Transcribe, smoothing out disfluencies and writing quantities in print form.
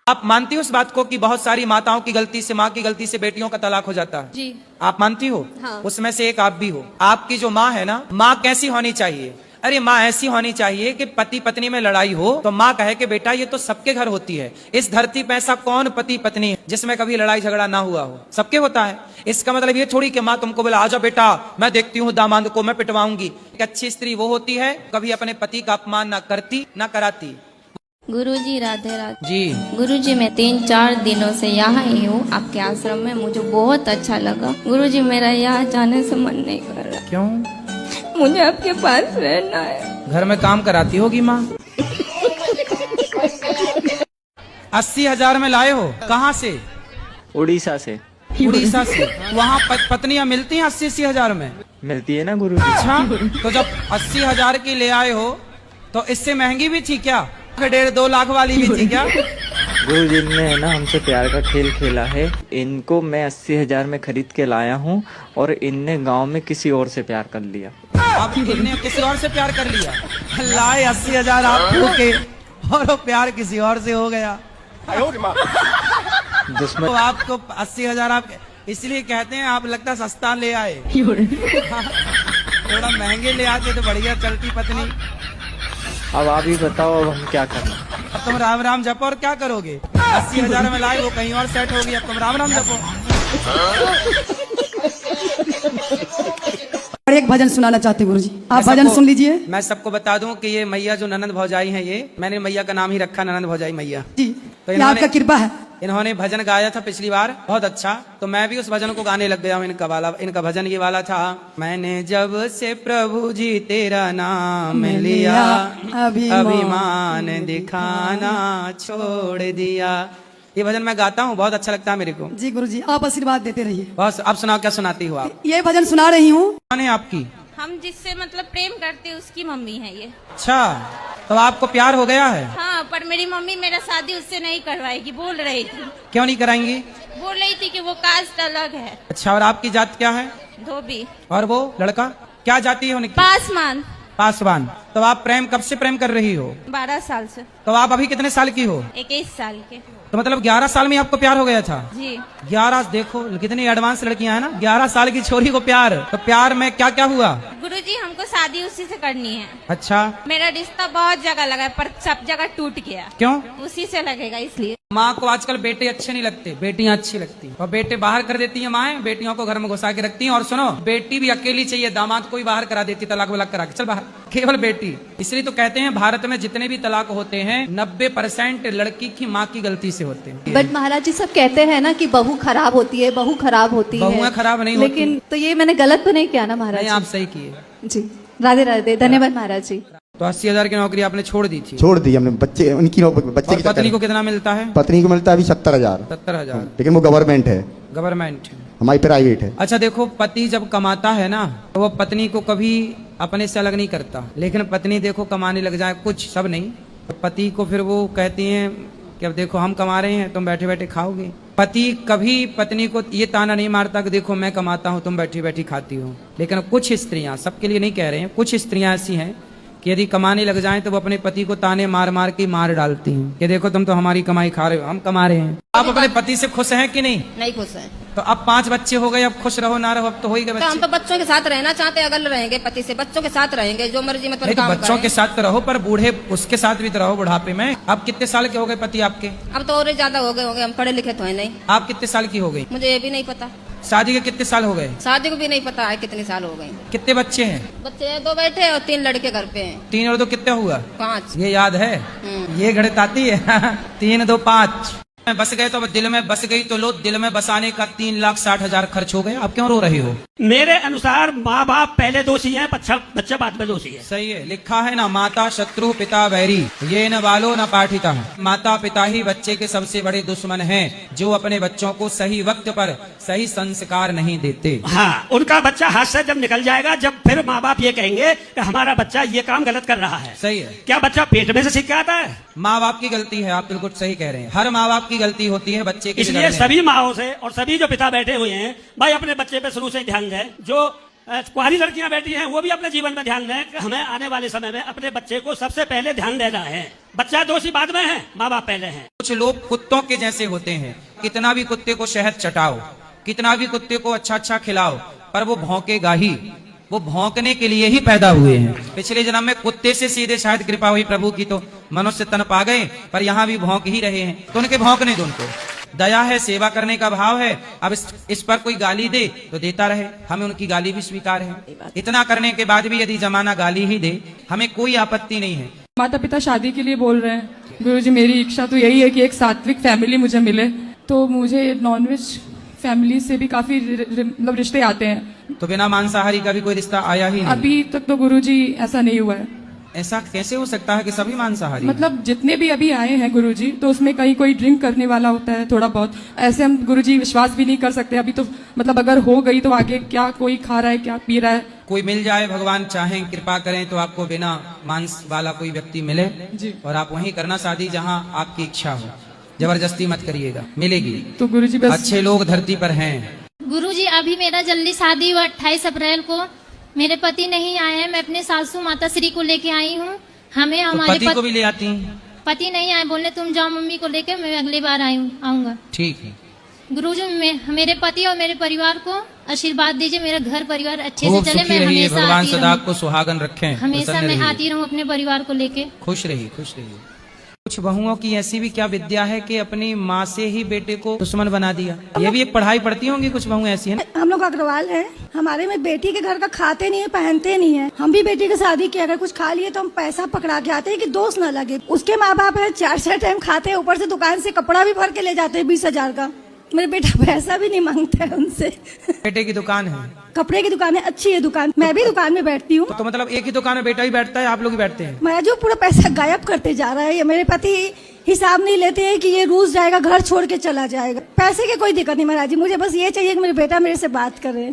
आप मानती हो इस बात को कि बहुत सारी माताओं की गलती से, माँ की गलती से बेटियों का तलाक हो जाता है? जी। आप मानती हो? हाँ। उसमें से एक आप भी हो। आपकी जो माँ है ना, माँ कैसी होनी चाहिए? अरे माँ ऐसी होनी चाहिए कि पति पत्नी में लड़ाई हो तो माँ कहे कि बेटा ये तो सबके घर होती है, इस धरती पे ऐसा कौन पति पत्नी है जिसमें कभी लड़ाई झगड़ा ना हुआ हो? सबके होता है। इसका मतलब ये थोड़ी कि माँ तुमको बोला आजा बेटा मैं देखती हूँ दामाद को मैं पिटवाऊंगी। एक अच्छी स्त्री वो होती है कभी अपने पति का अपमान ना करती ना कराती। गुरुजी राधे राधे जी। गुरुजी, मैं 3-4 दिनों से यहाँ ही हूँ आपके आश्रम में। मुझे बहुत अच्छा लगा गुरुजी। मेरा यहाँ जाने से मन नहीं कर रहा। क्यों? मुझे आपके पास रहना है। घर में काम कराती होगी माँ। 80,000 में लाए हो? कहाँ से? उड़ीसा से। उड़ीसा से? वहाँ पत्नियां मिलती हैं 80,000 में? मिलती है ना गुरुजी। अच्छा, तो जब 80,000 की ले आए हो तो इससे महंगी भी थी क्या? 1.5-2 लाख वाली भी थी क्या? गुरुजी ने है ना हमसे प्यार का खेल खेला है। इनको मैं 80,000 में खरीद के लाया हूँ और इनने गांव में किसी और से प्यार कर लिया। अब इनने किसी और से प्यार कर लिया? लाए 80,000 आपको के और वो प्यार किसी और से हो गया। दुश्मन तो आपको 80,000 आप इसलिए कहते हैं आप लगता सस्ता ले आए। थोड़ा महंगे ले आते तो बढ़िया चलती पत्नी। अब आप ही बताओ अब हम क्या करें। अब तुम राम राम जपो और क्या करोगे? 80,000 में लाए वो कहीं और सेट होगी, अब तुम राम राम जपो। और एक भजन सुनाना चाहते हैं गुरुजी, आप मैं भजन सबको- सुन लीजिए। मैं सबको बता दूं कि ये मैया जो ननंद भौजाई हैं, ये मैंने मैया का नाम ही रखा ननंद भौजाई मैया। जी, तो ये आपका कृपा है। इन्होंने भजन गाया था पिछली बार, बहुत अच्छा। तो मैं भी उस भजन को गाने लग गया हूँ। इनका भजन ये वाला था, मैंने जब से प्रभु जी तेरा नाम लिया अभिमान दिखाना छोड़ दिया। ये भजन मैं गाता हूँ, बहुत अच्छा लगता है मेरे को। जी गुरुजी, आप आशीर्वाद देते रहिए। बस अब सुनाओ, क्या सुनाती हो आप? ये भजन सुना रही हूँ। कौन है आपकी? हम जिससे मतलब प्रेम करते हैं उसकी मम्मी है ये। अच्छा, तो आपको प्यार हो गया है? हाँ, पर मेरी मम्मी मेरा शादी उससे नहीं करवाएगी बोल रही थी। क्यों नहीं कराएंगी? बोल रही थी कि वो कास्ट अलग है। अच्छा, और आपकी जात क्या है? धोबी। और वो लड़का क्या जाती है उनकी? पासवान। पासवान। तो आप प्रेम कब से प्रेम कर रही हो? 12 साल से। तो आप अभी कितने साल की हो? 21 साल के। तो मतलब 11 साल में आपको प्यार हो गया था? जी। 11, देखो कितनी एडवांस लड़कियां हैं ना। 11 साल की छोरी को प्यार। तो प्यार में क्या क्या हुआ? गुरुजी, हमको शादी उसी से करनी है। अच्छा, मेरा रिश्ता बहुत जगह लगा है पर सब जगह टूट गया। क्यों? उसी से लगेगा इसलिए। माँ को आजकल बेटे अच्छे नहीं लगते, बेटियां अच्छी लगती। और बेटे बाहर कर देती है माएं, बेटियों को घर में घुसा के रखती हैं। और सुनो, बेटी भी अकेली चाहिए, दामाद को भी बाहर करा देती, तलाक वलाक करा के चल बाहर, केवल बेटी। इसलिए तो कहते हैं भारत में जितने भी तलाक होते हैं 90% लड़की की माँ की गलती से होते हैं। बट महाराज जी सब कहते हैं ना कि बहू खराब होती है, बहू खराब होती है। बहुएं खराब नहीं होती। लेकिन तो ये मैंने गलत तो नहीं किया ना महाराज नहीं, जी? आप सही किए। जी, राधे राधे, धन्यवाद महाराज जी। तो 80,000 की नौकरी आपने छोड़ दी थी? छोड़ दी हमने। बच्चे उनकी बच्चे और की पत्नी को कितना मिलता है? पत्नी को मिलता है अभी 70,000, 70,000। लेकिन वो गवर्नमेंट है, गवर्नमेंट। हमारी प्राइवेट है। अच्छा देखो, पति जब कमाता है ना तो वो पत्नी को कभी अपने से अलग नहीं करता। लेकिन पत्नी देखो कमाने लग जाए, कुछ सब नहीं, तो पति को फिर वो कहती हैं कि अब देखो हम कमा रहे हैं, तुम बैठे बैठे खाओगे। पति कभी पत्नी को ये ताना नहीं मारता कि देखो मैं कमाता हूँ तुम बैठी बैठी खाती हो। लेकिन कुछ स्त्रियां, सबके लिए नहीं कह रहे हैं, कुछ स्त्रियां ऐसी हैं कि यदि कमाने लग जाएं तो वो अपने पति को ताने मार मार के मार डालती हैं कि देखो तुम तो हमारी कमाई खा रहे हो, हम कमा रहे हैं। आप अपने पति से खुश हैं कि नहीं? नहीं खुश है। तो अब 5 बच्चे हो गए, अब खुश रहो ना रहो, अब तो हो ही गए तो हम बच्चे। तो बच्चों के साथ रहना चाहते हैं, अगर रहेंगे पति से बच्चों के साथ रहेंगे, जो मर्जी मतलब नहीं तो काम बच्चों करें। के साथ तो रहो, पर बूढ़े उसके साथ भी तो रहो बुढ़ापे में। अब कितने साल के हो गए पति आपके? अब तो और ज्यादा हो गए होंगे, हम पढ़े लिखे तो है नहीं। आप कितने साल की हो गई? मुझे ये भी नहीं पता, शादी के कितने साल हो गए? शादी को भी नहीं पता है कितने साल हो गए। कितने बच्चे हैं? बच्चे 2 बैठे हैं और 3 लड़के घर पे हैं। 3 और 2 कितने हुआ? 5। ये याद है? ये गणित आती है? 3, 2, 5 बस गए तो अब दिल में बस गई तो लो, दिल में बसाने का 3,60,000 खर्च हो गए। आप क्यों रो रही हो? मेरे अनुसार माँ बाप पहले दोषी हैं, बच्चा बाद में दोषी है। सही है, लिखा है ना, माता शत्रु पिता वैरी, ये न बालो न पाठिता। माता पिता ही बच्चे के सबसे बड़े दुश्मन हैं, जो अपने बच्चों को सही वक्त पर सही संस्कार नहीं देते। हाँ, उनका बच्चा हाथ से जब निकल जाएगा, जब फिर माँ बाप ये कहेंगे कि हमारा बच्चा ये काम गलत कर रहा है। सही है। क्या बच्चा पेट में से सीख के आता है? माँ बाप की गलती है, आप बिल्कुल सही कह रहे हैं। हर माँ बाप की गलती होती है बच्चे के इसलिए बिगड़ने में। सभी माओ से और सभी जो पिता बैठे हुए हैं, भाई अपने बच्चे पे शुरू से ध्यान दें। जो कुंवारी लड़कियां बैठी हैं वो भी अपने जीवन में ध्यान दें कि हमें आने वाले समय में अपने बच्चे को सबसे पहले ध्यान देना है। बच्चा दोषी बाद में है, माँ बाप पहले हैं। कुछ लोग कुत्तों के जैसे होते हैं, कितना भी कुत्ते को शहद चटाओ, कितना भी कुत्ते को अच्छा अच्छा खिलाओ, पर वो भौंकेगा ही। वो भौंकने के लिए ही पैदा हुए हैं। पिछले जन्म में कुत्ते से सीधे शायद कृपा हुई प्रभु की तो मनुष्य तन पा गए, पर यहाँ भी भौंक ही रहे हैं। तो उनके भौंकने दो, उनको दया है, सेवा करने का भाव है। अब इस पर कोई गाली दे तो देता रहे, हमें उनकी गाली भी स्वीकार है। इतना करने के बाद भी यदि जमाना गाली ही दे, हमें कोई आपत्ति नहीं है। माता पिता शादी के लिए बोल रहे हैं। गुरुजी मेरी इच्छा तो यही है कि एक सात्विक फैमिली मुझे मिले, तो मुझे नॉनवेज फैमिली से भी काफी मतलब रिश्ते आते हैं। तो बिना मांसाहारी का भी कोई रिश्ता आया ही नहीं? अभी तक तो गुरुजी ऐसा नहीं हुआ है। ऐसा कैसे हो सकता है कि सभी मांसाहारी? मतलब जितने भी अभी आए हैं गुरुजी, तो उसमें कहीं कोई ड्रिंक करने वाला होता है थोड़ा बहुत। ऐसे हम गुरुजी विश्वास भी नहीं कर सकते अभी तो। मतलब अगर हो गई तो आगे क्या कोई खा रहा है, क्या पी रहा है। कोई मिल जाए, भगवान चाहें कृपा करें तो आपको बिना मांस वाला कोई व्यक्ति मिले जी, और आप वहीं करना शादी जहाँ आपकी इच्छा हो। जबरदस्ती मत करिएगा, मिलेगी। तो गुरुजी बस अच्छे लोग धरती पर हैं। गुरुजी अभी मेरा जल्दी शादी हुआ 28 अप्रैल को। मेरे पति नहीं आए हैं, मैं अपने सासू माता श्री को लेके आई हूँ। हमें तो हमारे पति को भी ले आती हैं? पति नहीं आए, बोले तुम जाओ मम्मी को लेके, मैं अगली बार आऊंगा। ठीक है। गुरुजी मेरे पति और मेरे परिवार को आशीर्वाद दीजिए, मेरा घर परिवार अच्छे से खूब चले। सुखी मैं रहिए, हमेशा भगवान आती सदा रहूं, आपको सुहागन रखें, हमेशा प्रसन्न मैं रहिए। आती रहूं अपने परिवार को लेके। खुश रहिए, खुश रहिए। कुछ बहुओं की ऐसी भी क्या विद्या है कि अपनी माँ से ही बेटे को दुश्मन बना दिया। ये भी एक पढ़ाई पढ़ती होंगी कुछ बहुएं ऐसी हैं? हम लोग अग्रवाल है, हमारे में बेटी के घर का खाते नहीं है, पहनते नहीं है। हम भी बेटी की शादी की अगर कुछ खा लिए तो हम पैसा पकड़ा के आते हैं कि दोस्त न लगे। उसके माँ बाप है 4 टाइम खाते हैं, ऊपर से दुकान से कपड़ा भी भर के ले जाते हैं 20,000 का। मेरे बेटा पैसा भी नहीं मांगता है उनसे। बेटे की दुकान है, कपड़े की दुकान है, अच्छी है दुकान। मैं भी दुकान में बैठती हूँ। तो मतलब एक ही दुकान में बेटा ही बैठता है, आप लोग ही बैठते हैं? मैं जो पूरा पैसा गायब करते जा रहा है, ये मेरे पति हिसाब नहीं लेते हैं कि ये रूस जाएगा, घर छोड़ के चला जाएगा। पैसे की कोई दिक्कत नहीं महाराज जी, मुझे बस ये चाहिए कि मेरे बेटा मेरे से बात करे।